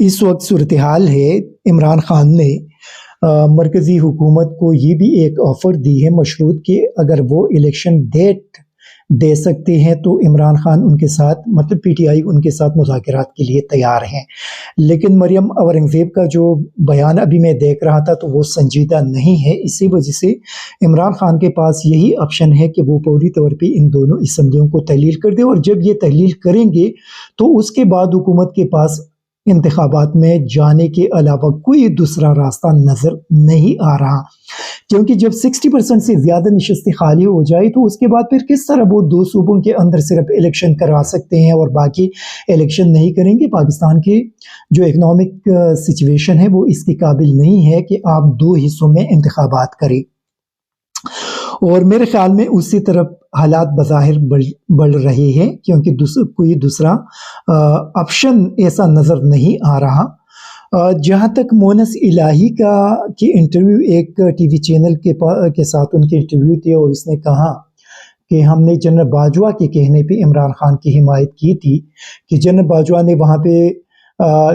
اس وقت صورتحال ہے، عمران خان نے مرکزی حکومت کو یہ بھی ایک آفر دی ہے مشروط کہ اگر وہ الیکشن ڈیٹ دے سکتے ہیں تو عمران خان ان کے ساتھ مطلب پی ٹی آئی ان کے ساتھ مذاکرات کے لیے تیار ہیں۔ لیکن مریم اورنگزیب کا جو بیان ابھی میں دیکھ رہا تھا تو وہ سنجیدہ نہیں ہے، اسی وجہ سے عمران خان کے پاس یہی آپشن ہے کہ وہ فوری طور پہ ان دونوں اسمبلیوں کو تحلیل کر دے، اور جب یہ تحلیل کریں گے تو اس کے بعد حکومت کے پاس انتخابات میں جانے کے علاوہ کوئی دوسرا راستہ نظر نہیں آ رہا، کیونکہ جب 60% سے زیادہ نشستیں خالی ہو جائے تو اس کے بعد پھر کس طرح وہ 2 صوبوں کے اندر صرف الیکشن کرا سکتے ہیں اور باقی الیکشن نہیں کریں گے۔ پاکستان کے جو اکنامک سچویشن ہے وہ اس کے قابل نہیں ہے کہ آپ 2 حصوں میں انتخابات کریں، اور میرے خیال میں اسی طرف حالات بظاہر بڑھ رہے ہیں، کیونکہ کوئی دوسرا آپشن ایسا نظر نہیں آ رہا۔ جہاں تک مونس الہی کی انٹرویو ایک ٹی وی چینل کے ساتھ ان کے انٹرویو تھے، اور اس نے کہا کہ ہم نے جنرل باجوہ کے کہنے پہ عمران خان کی حمایت کی تھی کہ جنرل باجوہ نے وہاں پہ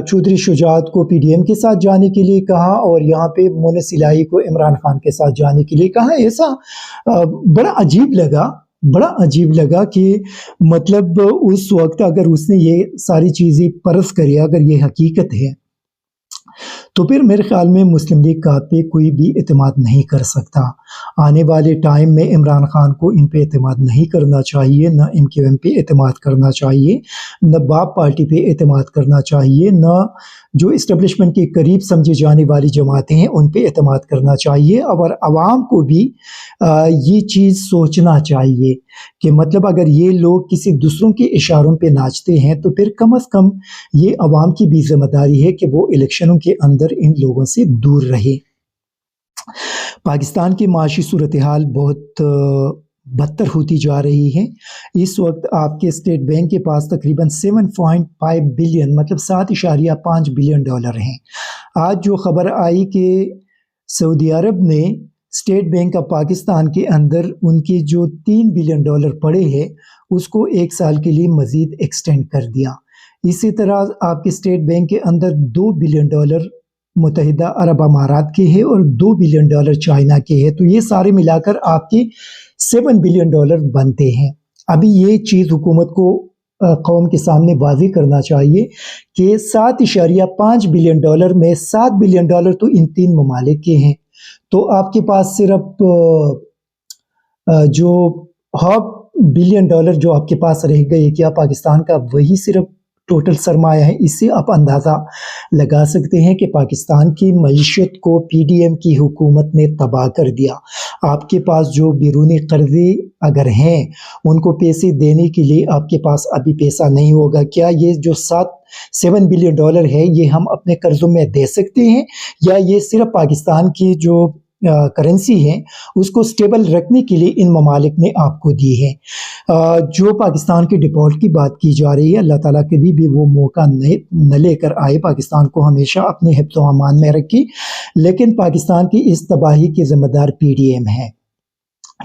چودھری شجاعت کو پی ڈی ایم کے ساتھ جانے کے لیے کہا اور یہاں پہ مونس الہی کو عمران خان کے ساتھ جانے کے لیے کہا۔ ایسا بڑا عجیب لگا کہ مطلب اس وقت اگر اس نے یہ ساری چیزیں پرس کرے، اگر یہ حقیقت ہے تو پھر میرے خیال میں مسلم لیگ کا پہ کوئی بھی اعتماد نہیں کر سکتا۔ آنے والے ٹائم میں عمران خان کو ان پہ اعتماد نہیں کرنا چاہیے، نہ ایم کیو ایم پہ اعتماد کرنا چاہیے، نہ باپ پارٹی پہ اعتماد کرنا چاہیے، نہ جو اسٹیبلشمنٹ کے قریب سمجھے جانے والی جماعتیں ہیں ان پہ اعتماد کرنا چاہیے، اور عوام کو بھی یہ چیز سوچنا چاہیے کہ مطلب اگر یہ لوگ کسی دوسروں کے اشاروں پہ ناچتے ہیں تو پھر کم از کم یہ عوام کی بھی ذمہ داری ہے کہ وہ الیکشنوں کے اندر ان لوگوں سے دور رہے۔ پاکستان کی معاشی صورتحال بہت بدتر ہوتی جا رہی ہے۔ اس وقت آپ کے اسٹیٹ بینک کے پاس تقریباً 7.5 بلین مطلب $7.5 بلین ہیں۔ آج جو خبر آئی کہ سعودی عرب نے اسٹیٹ بینک آف پاکستان کے اندر ان کے جو $3 بلین پڑے ہیں اس کو 1 سال کے لیے مزید ایکسٹینڈ کر دیا۔ اسی طرح آپ کے اسٹیٹ بینک کے اندر $2 بلین متحدہ عرب امارات کے ہیں اور $2 بلین چائنا کے ہیں، تو یہ سارے ملا کر آپ کے $7 بلین بنتے ہیں۔ ابھی یہ چیز حکومت کو قوم کے سامنے واضح کرنا چاہیے کہ $7.5 بلین میں $7 بلین تو ان 3 ممالک کے ہیں، تو آپ کے پاس صرف جو $500 بلین جو آپ کے پاس رہ گئے، کیا پاکستان کا وہی صرف ٹوٹل سرمایہ ہے؟ اس سے آپ اندازہ لگا سکتے ہیں کہ پاکستان کی معیشت کو پی ڈی ایم کی حکومت نے تباہ کر دیا۔ آپ کے پاس جو بیرونی قرضے اگر ہیں ان کو پیسے دینے کے لیے آپ کے پاس ابھی پیسہ نہیں ہوگا۔ کیا یہ جو $7 بلین ہے یہ ہم اپنے قرضوں میں دے سکتے ہیں، یا یہ صرف پاکستان کی جو کرنسی ہے اس کو سٹیبل رکھنے کے لیے ان ممالک نے آپ کو دی ہے؟ جو پاکستان کے ڈیفالٹ کی بات کی جا رہی ہے، اللہ تعالیٰ کبھی بھی وہ موقع نہ لے کر آئے، پاکستان کو ہمیشہ اپنے حفظ و امان میں رکھی، لیکن پاکستان کی اس تباہی کے ذمہ دار پی ڈی ایم ہے،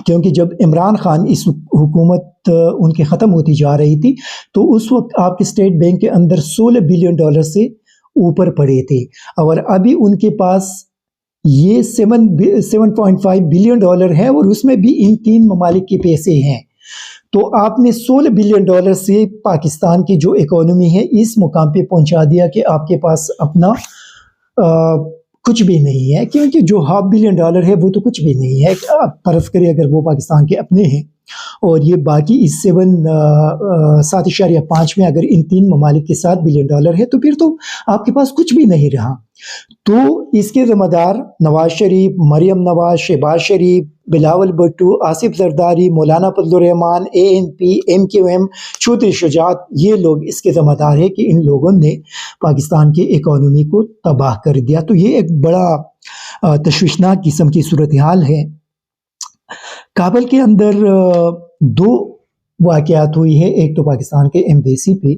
کیونکہ جب عمران خان اس حکومت ان کے ختم ہوتی جا رہی تھی تو اس وقت آپ کے اسٹیٹ بینک کے اندر $16 بلین سے اوپر پڑے تھے، اور ابھی ان کے پاس یہ 7.5 بلین ہے، اور اس میں بھی ان 3 ممالک کے پیسے ہیں۔ تو آپ نے $16 بلین سے پاکستان کی جو اکانومی ہے اس مقام پہ پہنچا دیا کہ آپ کے پاس اپنا کچھ بھی نہیں ہے، کیونکہ جو $500 بلین ہے وہ تو کچھ بھی نہیں ہے۔ آپ فرض کریں اگر وہ پاکستان کے اپنے ہیں اور یہ باقی اس 7.5 میں اگر ان 3 ممالک کے $7 بلین ہے تو پھر تو آپ کے پاس کچھ بھی نہیں رہا۔ تو اس کے ذمہ دار نواز شریف، مریم نواز، شہباز شریف، بلاول بھٹو، آصف زرداری، مولانا فضل الرحمان، ANP، MQM، چودھری شجاعت، یہ لوگ اس کے ذمہ دار ہیں کہ ان لوگوں نے پاکستان کی اکانومی کو تباہ کر دیا۔ تو یہ ایک بڑا تشویشناک قسم کی صورتحال ہے۔ کابل کے اندر 2 واقعات ہوئی ہے، ایک تو پاکستان کے ایمبیسی پہ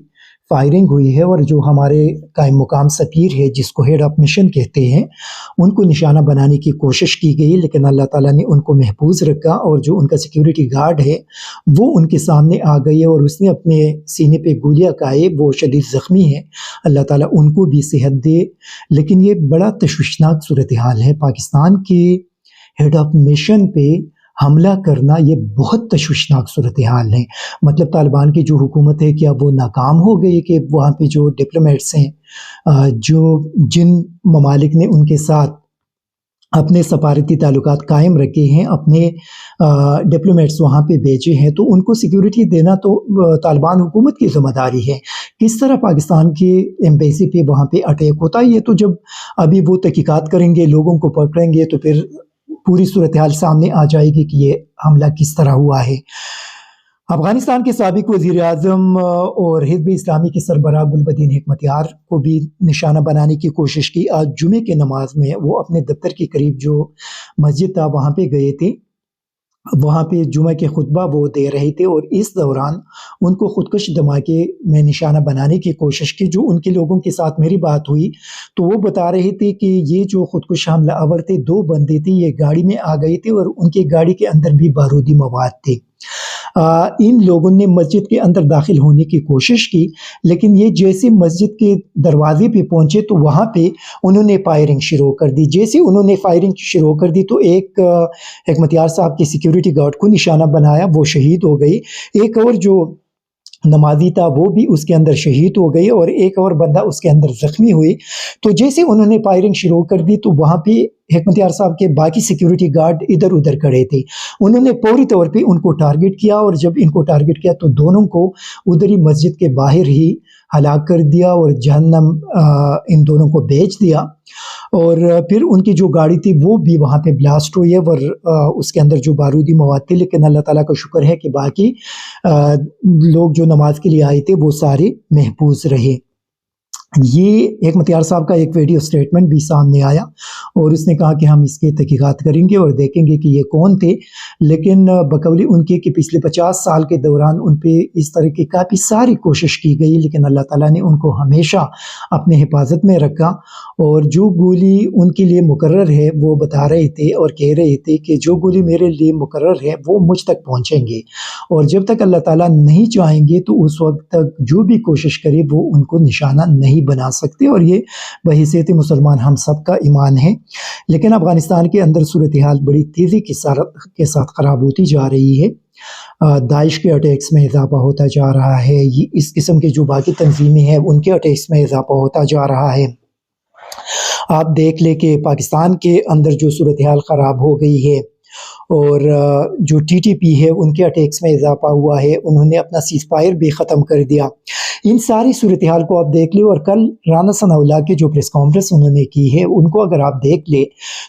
فائرنگ ہوئی ہے اور جو ہمارے قائم مقام سفیر ہے جس کو ہیڈ آف مشن کہتے ہیں ان کو نشانہ بنانے کی کوشش کی گئی، لیکن اللہ تعالیٰ نے ان کو محفوظ رکھا، اور جو ان کا سیکیورٹی گارڈ ہے وہ ان کے سامنے آ گئی اور اس نے اپنے سینے پہ گولیاں کھائے، وہ شدید زخمی ہے، اللہ تعالیٰ ان کو بھی صحت دے۔ لیکن یہ بڑا تشویشناک صورتحال ہے، پاکستان کے ہیڈ آف مشن پہ حملہ کرنا یہ بہت تشویشناک صورتحال ہے۔ مطلب طالبان کی جو حکومت ہے کیا وہ ناکام ہو گئی کہ وہاں پہ جو ڈپلومیٹس ہیں، جن ممالک نے ان کے ساتھ اپنے سفارتی تعلقات قائم رکھے ہیں، اپنے ڈپلومیٹس وہاں پہ بھیجے ہیں، تو ان کو سیکیورٹی دینا تو طالبان حکومت کی ذمہ داری ہے۔ کس طرح پاکستان کی ایمبیسی پہ وہاں پہ اٹیک ہوتا ہے، یہ تو جب ابھی وہ تحقیقات کریں گے، لوگوں کو پکڑیں گے، تو پھر پوری صورتحال سامنے آ جائے گی کہ یہ حملہ کس طرح ہوا ہے۔ افغانستان کے سابق وزیر اعظم اور حزب اسلامی کے سربراہ گلبدین حکمتیار کو بھی نشانہ بنانے کی کوشش کی۔ آج جمعے کے نماز میں وہ اپنے دفتر کے قریب جو مسجد تھا وہاں پہ گئے تھے، وہاں پہ جمعہ کے خطبہ وہ دے رہے تھے، اور اس دوران ان کو خودکش دھماکے میں نشانہ بنانے کی کوشش کی۔ جو ان کے لوگوں کے ساتھ میری بات ہوئی تو وہ بتا رہے تھے کہ یہ جو خودکش حملہ آور تھے، 2 بندے تھے، یہ گاڑی میں آ گئے تھے اور ان کے گاڑی کے اندر بھی بارودی مواد تھے۔ ان لوگوں نے مسجد کے اندر داخل ہونے کی کوشش کی، لیکن یہ جیسے مسجد کے دروازے پہ پہنچے تو وہاں پہ انہوں نے فائرنگ شروع کر دی۔ جیسے انہوں نے فائرنگ شروع کر دی تو ایک حکمتیار صاحب کے سیکیورٹی گارڈ کو نشانہ بنایا، وہ شہید ہو گئی۔ ایک اور جو نمازی تھا وہ بھی اس کے اندر شہید ہو گئی، اور ایک اور بندہ اس کے اندر زخمی ہوئی۔ تو جیسے انہوں نے فائرنگ شروع کر دی تو وہاں پہ حکمتیار صاحب کے باقی سیکیورٹی گارڈ ادھر ادھر کھڑے تھے، انہوں نے فوری طور پہ ان کو ٹارگٹ کیا، اور جب ان کو ٹارگٹ کیا تو دونوں کو ادھر ہی مسجد کے باہر ہی ہلاک کر دیا اور جہنم ان دونوں کو بھیج دیا۔ اور پھر ان کی جو گاڑی تھی وہ بھی وہاں پہ بلاسٹ ہوئی ہے، اور اس کے اندر جو بارودی مواد تھے، لیکن اللہ تعالیٰ کا شکر ہے کہ باقی لوگ جو نماز کے لیے آئے تھے وہ سارے محفوظ رہے۔ یہ حکمتیار صاحب کا ایک ویڈیو سٹیٹمنٹ بھی سامنے آیا، اور اس نے کہا کہ ہم اس کے تحقیقات کریں گے اور دیکھیں گے کہ یہ کون تھے، لیکن بقولی ان کے کہ پچھلے 50 سال کے دوران ان پہ اس طرح کی کافی ساری کوشش کی گئی، لیکن اللہ تعالیٰ نے ان کو ہمیشہ اپنے حفاظت میں رکھا۔ اور جو گولی ان کے لیے مقرر ہے وہ بتا رہے تھے اور کہہ رہے تھے کہ جو گولی میرے لیے مقرر ہے وہ مجھ تک پہنچیں گے، اور جب تک اللہ تعالیٰ نہیں چاہیں گے تو اس وقت تک جو بھی کوشش کرے وہ ان کو نشانہ نہیں بنا سکتے، اور یہ بحیثیت مسلمان ہم سب کا ایمان ہے۔ لیکن افغانستان کے اندر صورتحال بڑی تیزی کے ساتھ خراب ہوتی جا رہی ہے۔ داعش کے اٹیکس میں اضافہ ہوتا جا رہا ہے، اس قسم کے جو باقی تنظیمیں ہیں ان کے اٹیکس میں اضافہ ہوتا جا رہا ہے۔ آپ دیکھ لیں کہ پاکستان کے اندر جو صورتحال خراب ہو گئی ہے، اور جو ٹی ٹی پی ہے ان کے اٹیکس میں اضافہ ہوا ہے، انہوں نے اپنا سیز فائر بھی ختم کر دیا۔ ان ساری صورتحال کو آپ دیکھ لیں، اور کل رانا ثناء اللہ کی جو پریس کانفرنس انہوں نے کی ہے ان کو اگر آپ دیکھ لیں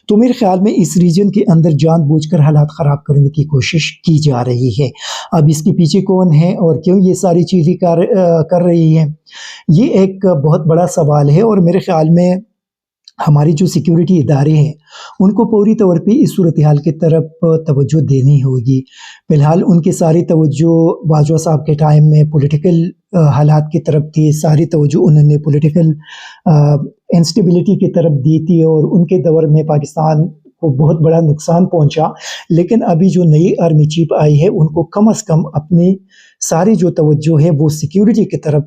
تو میرے خیال میں اس ریجن کے اندر جان بوجھ کر حالات خراب کرنے کی کوشش کی جا رہی ہے۔ اب اس کے پیچھے کون ہے اور کیوں یہ ساری چیزیں کر رہی ہیں، یہ ایک بہت بڑا سوال ہے، اور میرے خیال میں ہماری جو سیکیورٹی ادارے ہیں ان کو پوری طور پہ اس صورتحال کی طرف توجہ دینی ہوگی۔ فی الحال ان کی ساری توجہ باجوہ صاحب کے ٹائم میں پولیٹیکل حالات کی طرف تھی، ساری توجہ انہوں نے پولیٹیکل انسٹیبلٹی کی طرف دی تھی، اور ان کے دور میں پاکستان کو بہت بڑا نقصان پہنچا۔ لیکن ابھی جو نئی آرمی چیف آئی ہے ان کو کم از کم اپنی ساری جو توجہ ہے وہ سیکیورٹی کی طرف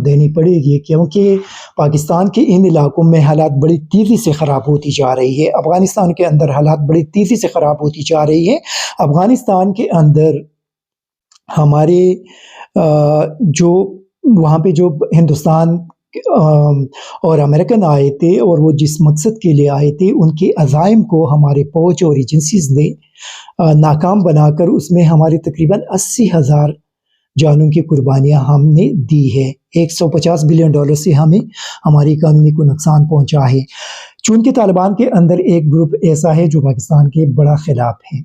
دینی پڑے گی، کیونکہ پاکستان کے ان علاقوں میں حالات بڑی تیزی سے خراب ہوتی جا رہی ہے۔ افغانستان کے اندر حالات بڑی تیزی سے خراب ہوتی جا رہی ہے۔ افغانستان کے اندر ہمارے جو وہاں پہ جو ہندوستان اور امریکن آئے تھے اور وہ جس مقصد کے لیے آئے تھے ان کے عزائم کو ہمارے فوج اور ایجنسیز نے ناکام بنا کر اس میں ہماری تقریباً 80,000 جانوں کی قربانیاں ہم نے دی ہے۔ $150 بلین سے ہمیں ہماری اکانومی کو نقصان پہنچا ہے۔ چونکہ طالبان کے اندر ایک گروپ ایسا ہے جو پاکستان کے بڑا خلاف ہے،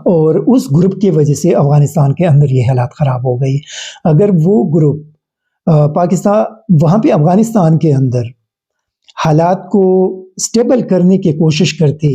اور اس گروپ کی وجہ سے افغانستان کے اندر یہ حالات خراب ہو گئی۔ اگر وہ گروپ پاکستان وہاں پہ افغانستان کے اندر حالات کو سٹیبل کرنے کی کوشش کرتے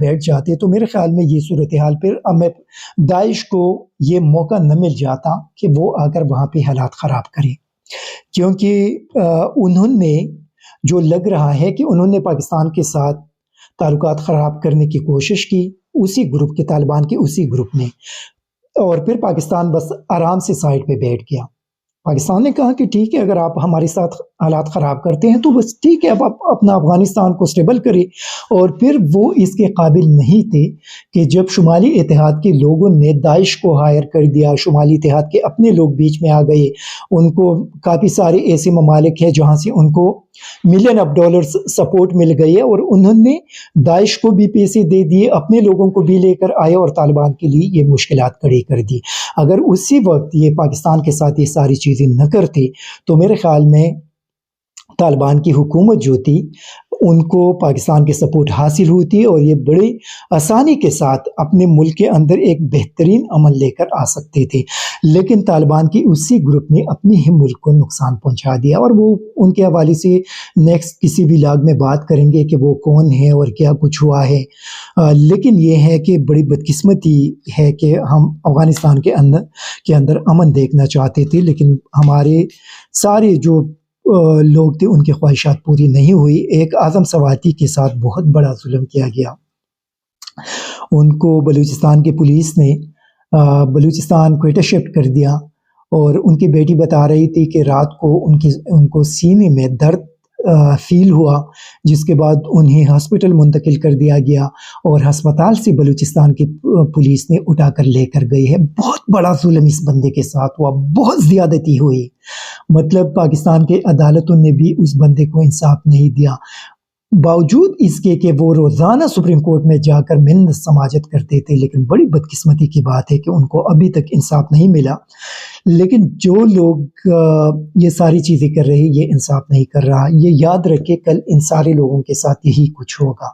بیٹھ جاتے تو میرے خیال میں یہ صورتحال پھر داعش کو یہ موقع نہ مل جاتا کہ وہ آ کر وہاں پہ حالات خراب کرے، کیونکہ انہوں نے جو لگ رہا ہے کہ انہوں نے پاکستان کے ساتھ تعلقات خراب کرنے کی کوشش کی، اسی گروپ کے طالبان کے اسی گروپ نے، اور پھر پاکستان بس آرام سے سائڈ پہ بیٹھ گیا۔ پاکستان نے کہا کہ ٹھیک ہے، اگر آپ ہمارے ساتھ حالات خراب کرتے ہیں تو بس ٹھیک ہے، اب آپ اپنا افغانستان کو اسٹیبل کریں۔ اور پھر وہ اس کے قابل نہیں تھے کہ جب شمالی اتحاد کے لوگوں نے داعش کو ہائر کر دیا، شمالی اتحاد کے اپنے لوگ بیچ میں آ گئے، ان کو کافی سارے ایسے ممالک ہیں جہاں سے ان کو ملین آف ڈالرز سپورٹ مل گئی ہے، اور انہوں نے داعش کو بھی پیسے دے دیے، اپنے لوگوں کو بھی لے کر آئے اور طالبان کے لیے یہ مشکلات کھڑی کر دی۔ اگر اسی وقت یہ پاکستان کے ساتھ یہ ساری چیزیں نہ کرتے تو میرے خیال میں طالبان کی حکومت جو تھی ان کو پاکستان کے سپورٹ حاصل ہوتی اور یہ بڑی آسانی کے ساتھ اپنے ملک کے اندر ایک بہترین عمل لے کر آ سکتے تھے، لیکن طالبان کی اسی گروپ نے اپنے ہی ملک کو نقصان پہنچا دیا، اور وہ ان کے حوالے سے نیکسٹ کسی بھی لاگ میں بات کریں گے کہ وہ کون ہے اور کیا کچھ ہوا ہے۔ لیکن یہ ہے کہ بڑی بدقسمتی ہے کہ ہم افغانستان کے اندر امن دیکھنا چاہتے تھے، لیکن ہمارے سارے جو لوگ تھے ان کی خواہشات پوری نہیں ہوئی۔ ایک اعظم سواتی کے ساتھ بہت بڑا ظلم کیا گیا، ان کو بلوچستان کی پولیس نے بلوچستان کوئٹہ شفٹ کر دیا، اور ان کی بیٹی بتا رہی تھی کہ رات کو ان کو سینے میں درد فیل ہوا، جس کے بعد انہیں ہسپتال منتقل کر دیا گیا، اور ہسپتال سے بلوچستان کی پولیس نے اٹھا کر لے کر گئی ہے۔ بہت بڑا ظلم اس بندے کے ساتھ ہوا، بہت زیادتی ہوئی، مطلب پاکستان کے عدالتوں نے بھی اس بندے کو انصاف نہیں دیا، باوجود اس کے کہ وہ روزانہ سپریم کورٹ میں جا کر منت سماجت کرتے تھے، لیکن بڑی بدقسمتی کی بات ہے کہ ان کو ابھی تک انصاف نہیں ملا۔ لیکن جو لوگ یہ ساری چیزیں کر رہے ہیں یہ انصاف نہیں کر رہا، یہ یاد رکھے کل ان سارے لوگوں کے ساتھ یہی کچھ ہوگا،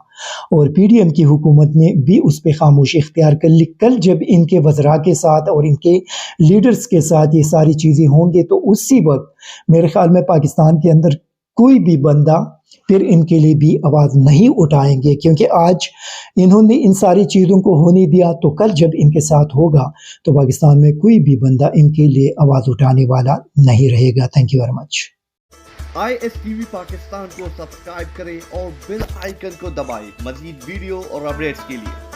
اور پی ڈی ایم کی حکومت نے بھی اس پہ خاموشی اختیار کر لی۔ کل جب ان کے وزراء کے ساتھ اور ان کے لیڈرز کے ساتھ یہ ساری چیزیں ہوں گے تو اسی وقت میرے خیال میں پاکستان کے اندر کوئی بھی بندہ پھر ان کے لیے بھی آواز نہیں اٹھائیں گے، کیونکہ آج انہوں نے ان ساری چیزوں کو ہونے دیا، تو کل جب ان کے ساتھ ہوگا تو پاکستان میں کوئی بھی بندہ ان کے لیے آواز اٹھانے والا نہیں رہے گا۔ Thank you very much. ISTV Pakistan کو سبسکرائب کریں اور بیل آئیکن کو دبائیں مزید ویڈیو اور اپڈیٹس کے لیے۔